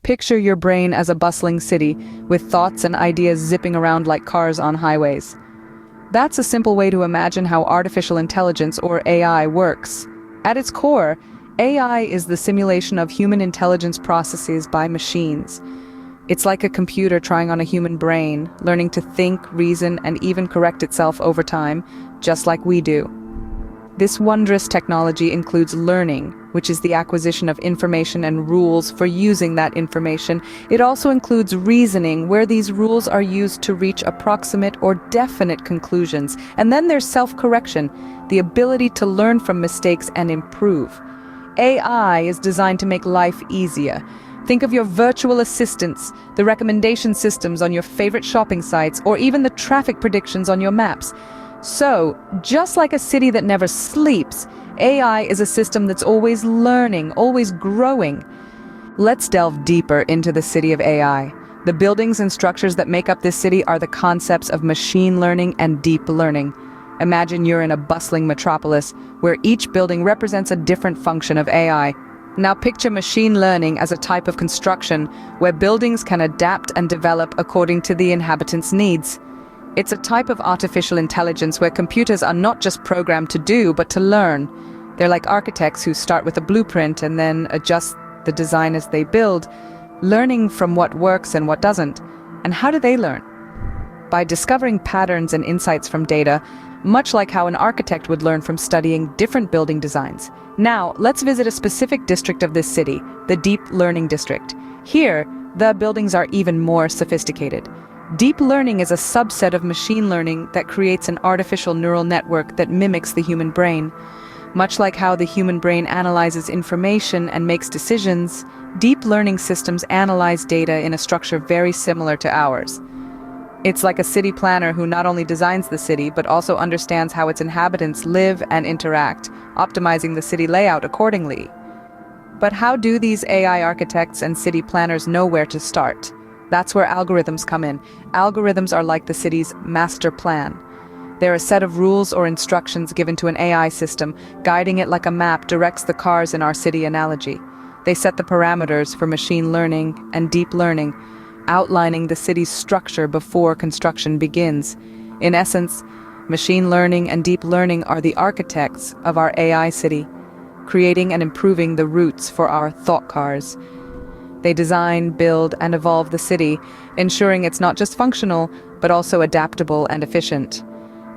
Picture your brain as a bustling city, with thoughts and ideas zipping around like cars on highways. That's a simple way to imagine how artificial intelligence, or AI, works. At its core, AI is the simulation of human intelligence processes by machines. It's like a computer trying on a human brain, learning to think, reason, and even correct itself over time, just like we do. This wondrous technology includes learning, which is the acquisition of information and rules for using that information. It also includes reasoning, where these rules are used to reach approximate or definite conclusions. And then there's self-correction, the ability to learn from mistakes and improve. AI is designed to make life easier. Think of your virtual assistants, the recommendation systems on your favorite shopping sites, or even the traffic predictions on your maps. So, just like a city that never sleeps, AI is a system that's always learning, always growing. Let's delve deeper into the city of AI. The buildings and structures that make up this city are the concepts of machine learning and deep learning. Imagine you're in a bustling metropolis where each building represents a different function of AI. Now picture machine learning as a type of construction where buildings can adapt and develop according to the inhabitants' needs. It's a type of artificial intelligence where computers are not just programmed to do, but to learn. They're like architects who start with a blueprint and then adjust the design as they build, learning from what works and what doesn't. And how do they learn? By discovering patterns and insights from data, much like how an architect would learn from studying different building designs. Now, let's visit a specific district of this city, the Deep Learning District. Here, the buildings are even more sophisticated. Deep learning is a subset of machine learning that creates an artificial neural network that mimics the human brain. Much like how the human brain analyzes information and makes decisions, deep learning systems analyze data in a structure very similar to ours. It's like a city planner who not only designs the city, but also understands how its inhabitants live and interact, optimizing the city layout accordingly. But how do these AI architects and city planners know where to start? That's where algorithms come in. Algorithms are like the city's master plan. They're a set of rules or instructions given to an AI system, guiding it like a map directs the cars in our city analogy. They set the parameters for machine learning and deep learning, outlining the city's structure before construction begins. In essence, machine learning and deep learning are the architects of our AI city, creating and improving the routes for our thought cars. They design, build, and evolve the city, ensuring it's not just functional, but also adaptable and efficient.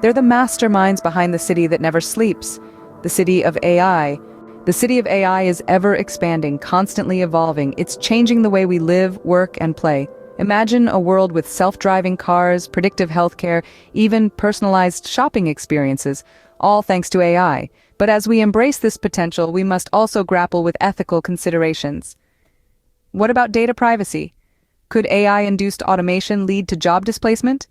They're the masterminds behind the city that never sleeps, the city of AI. The city of AI is ever expanding, constantly evolving. It's changing the way we live, work, and play. Imagine a world with self-driving cars, predictive healthcare, even personalized shopping experiences, all thanks to AI. But as we embrace this potential, we must also grapple with ethical considerations. What about data privacy? Could AI-induced automation lead to job displacement?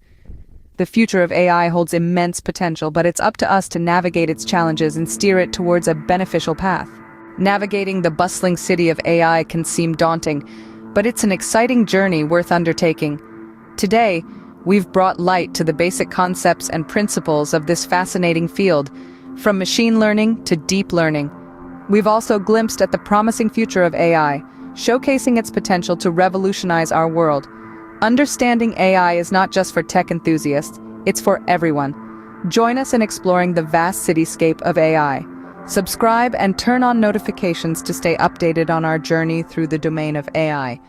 The future of AI holds immense potential, but it's up to us to navigate its challenges and steer it towards a beneficial path. Navigating the bustling city of AI can seem daunting, but it's an exciting journey worth undertaking. Today, we've brought light to the basic concepts and principles of this fascinating field, from machine learning to deep learning. We've also glimpsed at the promising future of AI, showcasing its potential to revolutionize our world. Understanding AI is not just for tech enthusiasts, it's for everyone. Join us in exploring the vast cityscape of AI. Subscribe and turn on notifications to stay updated on our journey through the domain of AI.